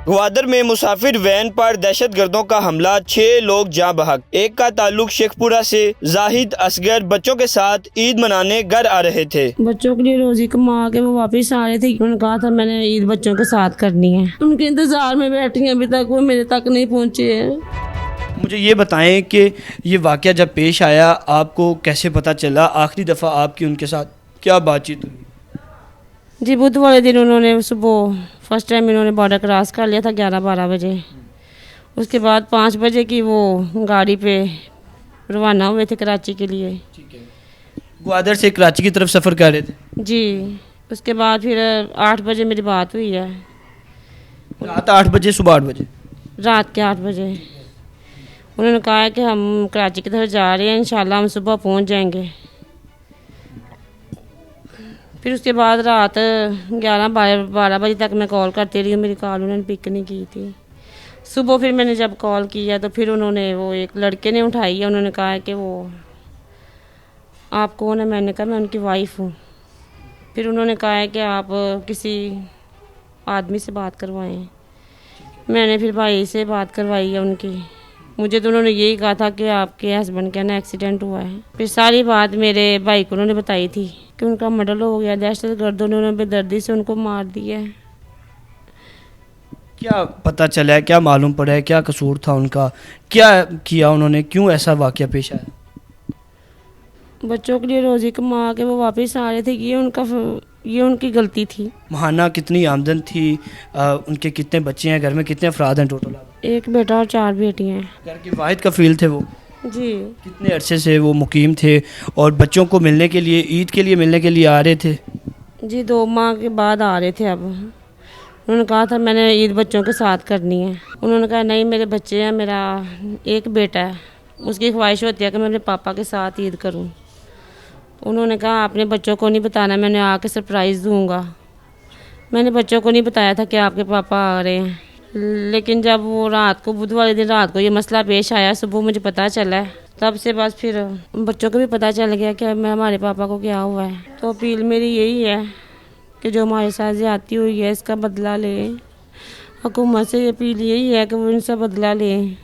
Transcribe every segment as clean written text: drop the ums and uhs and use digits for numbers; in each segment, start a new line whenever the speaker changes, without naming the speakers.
ग्वादर में मुसाफिर वैन पर दहशतगर्दों का हमला, 6 लोग जाँ बहक। एक का ताल्लुक शेखपुरा से। जाहिद असगर बच्चों के साथ ईद मनाने घर आ रहे थे।
बच्चों के लिए रोजी कमा के वो वापस आ रहे थे। उन्होंने कहा था मैंने ईद बच्चों के साथ करनी है। उनके इंतजार में बैठी हैं, अभी तक वो मेरे तक नहीं पहुँचे हैं।
मुझे ये बताएं कि ये वाक़या जब पेश आया आपको कैसे पता चला? आखिरी दफ़ा आपकी उनके साथ क्या बातचीत हुई?
जी बुध वाले दिन उन्होंने सुबह फर्स्ट टाइम इन्होंने बॉर्डर क्रॉस कर लिया था 11-12 बजे। उसके बाद 5 बजे की वो गाड़ी पे रवाना हुए थे कराची के लिए।
ठीक है। ग्वादर से कराची की तरफ सफ़र कर रहे थे
जी। उसके बाद फिर 8 बजे मेरी बात हुई है।
रात 8 बजे, सुबह 8 बजे?
रात के 8 बजे। उन्होंने कहा है कि हम कराची की तरफ जा रहे हैं, इंशाल्लाह हम सुबह पहुंच जाएंगे। फिर उसके बाद रात 11-12 बजे तक मैं कॉल करती रही हूँ, मेरी कॉल उन्होंने पिक नहीं की थी। सुबह फिर मैंने जब कॉल किया तो फिर उन्होंने वो एक लड़के ने उठाई है। उन्होंने कहा है कि वो आप कौन है? मैंने कहा मैं उनकी वाइफ हूँ। फिर उन्होंने कहा है कि आप किसी आदमी से बात करवाएं। मैंने फिर भाई से बात करवाई है उनकी। मुझे तो उन्होंने यही कहा था कि आपके हस्बैंड का ना एक्सीडेंट हुआ है। फिर सारी बात मेरे भाई को उन्होंने बताई थी कि उनका मर्डर हो गया, दहशतगर्दों ने उन्होंने बेदर्दी से उनको मार दिया है।
क्या पता चला है, क्या मालूम पड़ा है, क्या कसूर था उनका, क्या किया उन्होंने, क्यों ऐसा वाक़या पेश आया?
बच्चों के लिए रोजी कमा के वो वापस आ रहे थे, ये उनकी गलती थी।
महाना कितनी आमदन थी? उनके कितने बच्चे हैं? घर में कितने अफराद हैं टोटल?
एक बेटा और 4 बेटियां हैं।
घर के वाहिद कफील थे वो?
जी।
कितने अरसे से वो मुकीम थे और बच्चों को मिलने के लिए, ईद के लिए मिलने के लिए आ रहे थे?
जी 2 माह के बाद आ रहे थे। अब उन्होंने कहा था मैंने ईद बच्चों के साथ करनी है। उन्होंने कहा नहीं मेरे बच्चे हैं, मेरा एक बेटा है, उसकी ख्वाहिश होती है कि मैं अपने पापा के साथ ईद करूं। उन्होंने कहा आपने बच्चों को नहीं बताना, मैंने आके सरप्राइज़ दूंगा। मैंने बच्चों को नहीं बताया था कि आपके पापा आ रहे हैं। लेकिन जब वो रात को बुध वाले दिन रात को ये मसला पेश आया, सुबह मुझे पता चला है, तब से बस फिर बच्चों को भी पता चल गया कि हमारे पापा को क्या हुआ है। तो अपील मेरी यही है कि जो हमारे साथ ज़्यादती हुई है इसका बदला लें। हुकूमत से अपील यही है कि वो इनसे बदला लें।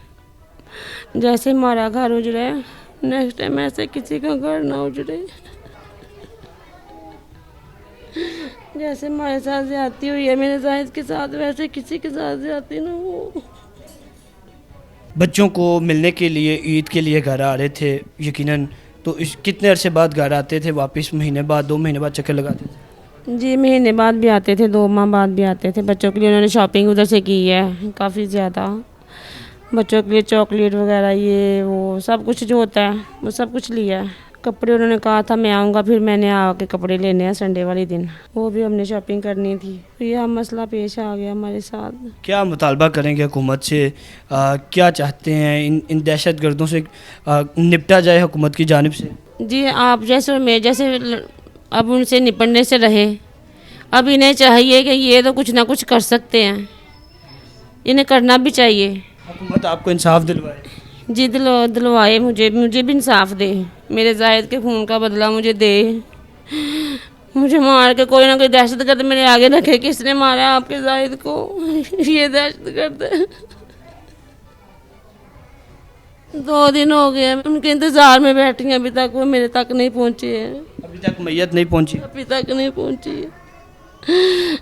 जैसे हमारा घर उजड़े, नेक्स्ट टाइम ऐसे किसी का घर ना उजड़े। जैसे हमारे साथ ज़्यादती हुई है मेरे जाहिद के साथ, वैसे किसी के साथ ज़्यादती ना हो।
बच्चों को मिलने के लिए ईद के लिए घर आ रहे थे यकीनन, तो इस कितने अरसे बाद घर आते थे वापस? महीने बाद, 2 महीने बाद चक्कर लगाते थे?
जी महीने बाद भी आते थे, 2 माह बाद भी आते थे। बच्चों के लिए उन्होंने शॉपिंग उधर से की है काफ़ी ज़्यादा। बच्चों के लिए चॉकलेट वगैरह ये वो सब कुछ जो होता है वो सब कुछ लिया है। कपड़े उन्होंने कहा था मैं आऊँगा, फिर मैंने आके कपड़े लेने हैं संडे वाले दिन, वो भी हमने शॉपिंग करनी थी। तो यह मसला पेश आ गया हमारे साथ।
क्या मुतालबा करेंगे हुकूमत से? क्या चाहते हैं इन दहशतगर्दों से निपटा जाए हुकूमत की जानिब से?
जी आप जैसे मैं जैसे अब उनसे निपटने से रहे, अब इन्हें चाहिए कि ये तो कुछ ना कुछ कर सकते हैं, इन्हें करना भी चाहिए।
हुकूमत आपको इंसाफ दिलवाए?
जी दिलवाए, मुझे भी इंसाफ दे। मेरे जाहिद के खून का बदला मुझे दे। मुझे मार के कोई ना कोई दहशतगर्द मेरे आगे रखे, किसने मारा आपके जाहिद को? ये दहशतगर्द है। 2 दिन हो गए उनके इंतजार में बैठी हैं, अभी तक वो मेरे तक नहीं पहुंचे हैं।
अभी तक मैयत नहीं पहुंची?
अभी तक नहीं पहुंची है।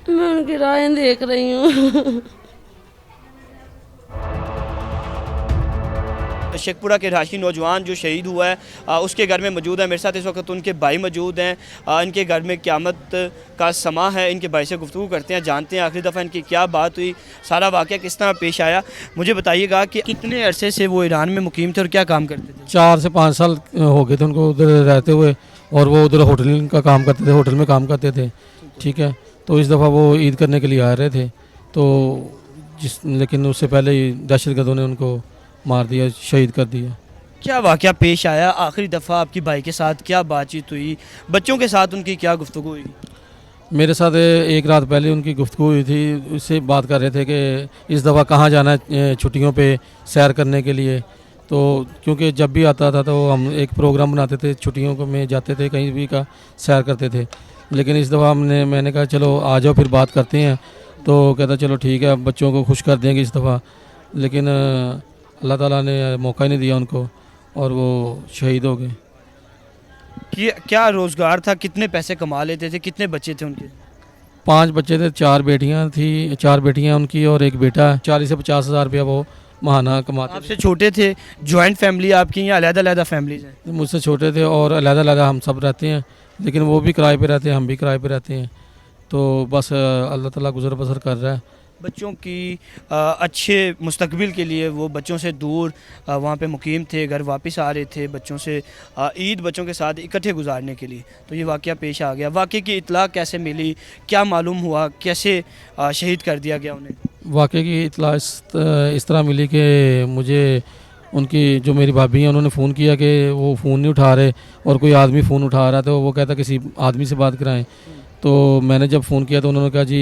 मैं उनकी राहें देख रही हूँ।
शेखपुरा के रहायशी नौजवान जो शहीद हुआ है उसके घर में मौजूद है। मेरे साथ इस वक्त उनके भाई मौजूद हैं। इनके घर में क़यामत का समा है। इनके भाई से गुफ्तगू करते हैं, जानते हैं आखिरी दफ़ा इनकी क्या बात हुई, सारा वाक़या किस तरह पेश आया। मुझे बताइएगा कि कितने अरसे से वो ईरान में मुकीम थे और क्या काम करते थे?
4 से 5 साल हो गए थे उनको उधर रहते हुए, और वो उधर होटल का काम करते थे, होटल में काम करते थे। ठीक है, तो इस दफ़ा वो ईद करने के लिए आ रहे थे, तो लेकिन उससे पहले ही दहशतगर्दों ने उनको मार दिया, शहीद कर दिया।
क्या वाक़या पेश आया? आखिरी दफ़ा आपकी भाई के साथ क्या बातचीत हुई? बच्चों के साथ उनकी क्या गुफ्तगू हुई?
मेरे साथ एक रात पहले उनकी गुफ्तगू हुई थी, उससे बात कर रहे थे कि इस दफ़ा कहाँ जाना है छुट्टियों पे सैर करने के लिए। तो क्योंकि जब भी आता था तो हम एक प्रोग्राम बनाते थे, छुट्टियों को में जाते थे, कहीं भी का सैर करते थे। लेकिन इस दफ़ा मैंने कहा चलो आ जाओ फिर बात करते हैं। तो कहता चलो ठीक है, अब बच्चों को खुश कर देंगे इस दफ़ा, लेकिन अल्लाह ताला ने मौका ही नहीं दिया उनको और वो शहीद हो गए।
क्या रोज़गार था, कितने पैसे कमा लेते थे, कितने बच्चे थे उनके?
5 बच्चे थे, 4 बेटियां थी, 4 बेटियां उनकी और एक बेटा। 40 से 50 हज़ार रुपया वो महाना कमाते
आपसे छोटे थे? जॉइंट फैमिली आपकी या अलग-अलग फैमिलीज हैं?
थे। मुझसे छोटे थे और अलग-अलग हम सब रहते हैं, लेकिन वो भी किराए पे रहते हैं, हम भी किराए पे रहते हैं। तो बस अल्लाह ताला गुज़र बसर कर रहा है।
बच्चों की अच्छे मुस्तकबिल के लिए वो बच्चों से दूर वहाँ पे मुकीम थे, घर वापस आ रहे थे बच्चों से ईद बच्चों के साथ इकट्ठे गुजारने के लिए, तो ये वाक़या पेश आ गया। वाक़े की इत्तला कैसे मिली, क्या मालूम हुआ, कैसे शहीद कर दिया गया उन्हें?
वाक़े की इत्तला इस तरह मिली कि मुझे उनकी जो मेरी भाभी हैं उन्होंने फ़ोन किया कि वो फ़ोन नहीं उठा रहे और कोई आदमी फ़ोन उठा रहा, तो वो कहता किसी आदमी से बात कराएं। तो मैंने जब फ़ोन किया तो उन्होंने कहा जी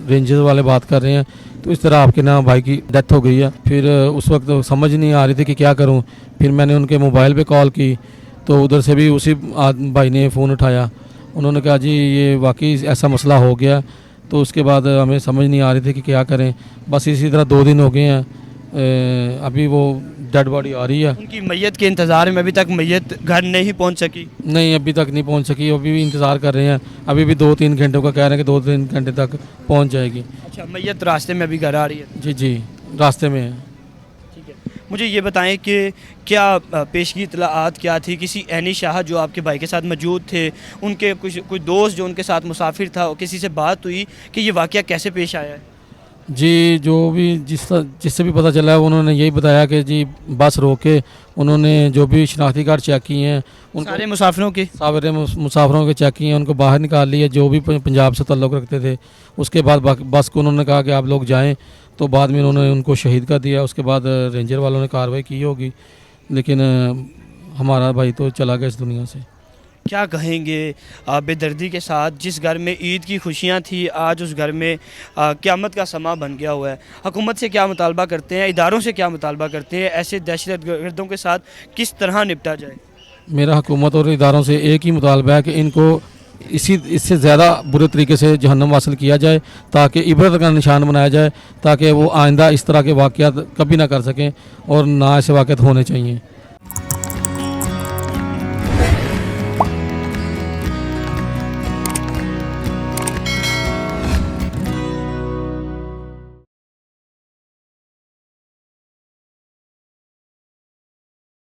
रेंजर वाले बात कर रहे हैं, तो इस तरह आपके ना भाई की डेथ हो गई है। फिर उस वक्त समझ नहीं आ रही थी कि क्या करूं। फिर मैंने उनके मोबाइल पे कॉल की तो उधर से भी उसी भाई ने फ़ोन उठाया। उन्होंने कहा जी ये वाकई ऐसा मसला हो गया। तो उसके बाद हमें समझ नहीं आ रही थी कि क्या करें। बस इसी तरह 2 दिन हो गए हैं, अभी वो डेड बॉडी आ रही है।
उनकी मैयत के इंतज़ार में अभी तक मैयत घर नहीं पहुँच सकी?
नहीं, अभी तक नहीं पहुंच सकी, अभी भी इंतज़ार कर रहे हैं। अभी भी 2-3 घंटों का कह रहे हैं कि 2-3 घंटे तक पहुंच जाएगी।
अच्छा, मैयत रास्ते में अभी घर आ रही है?
जी, रास्ते में है।
ठीक है, मुझे ये बताएं कि क्या पेशगी इत्तलाआत क्या थी? किसी ऐनी शाह जो आपके भाई के साथ मौजूद थे, उनके कोई दोस्त जो उनके साथ मुसाफिर था, किसी से बात हुई कि ये वाक़या कैसे पेश आया है?
जी, जो भी जिससे भी पता चला है उन्होंने यही बताया कि जी बस रोक के उन्होंने जो भी शनाख्ती कार्ड चेक किए हैं उनको
सारे मुसाफिरों के?
सारे मुसाफिरों के चेक किए हैं, उनको बाहर निकाल लिया जो भी पंजाब से ताल्लुक़ रखते थे। उसके बाद बस को उन्होंने कहा कि आप लोग जाएं, तो बाद में उन्होंने उनको शहीद कर दिया। उसके बाद रेंजर वालों ने कार्रवाई की होगी, लेकिन हमारा भाई तो चला गया इस दुनिया से।
क्या कहेंगे बेदर्दी के साथ, जिस घर में ईद की खुशियाँ थी आज उस घर में क़यामत का समा बन गया हुआ है। हुकूमत से क्या मुतालबा करते हैं, इदारों से क्या मुतालबा करते हैं, ऐसे दहशत गर्दों के साथ किस तरह निपटा जाए?
मेरा हुकूमत और इदारों से एक ही मुतालबा है कि इनको इससे ज़्यादा बुरे तरीके से जहन्नम हासिल किया जाए, ताकि इबरत का निशान बनाया जाए, ताकि वो आइंदा इस तरह के वाक़यात कभी ना कर सकें और ना ऐसे वाक़यात होने चाहिए।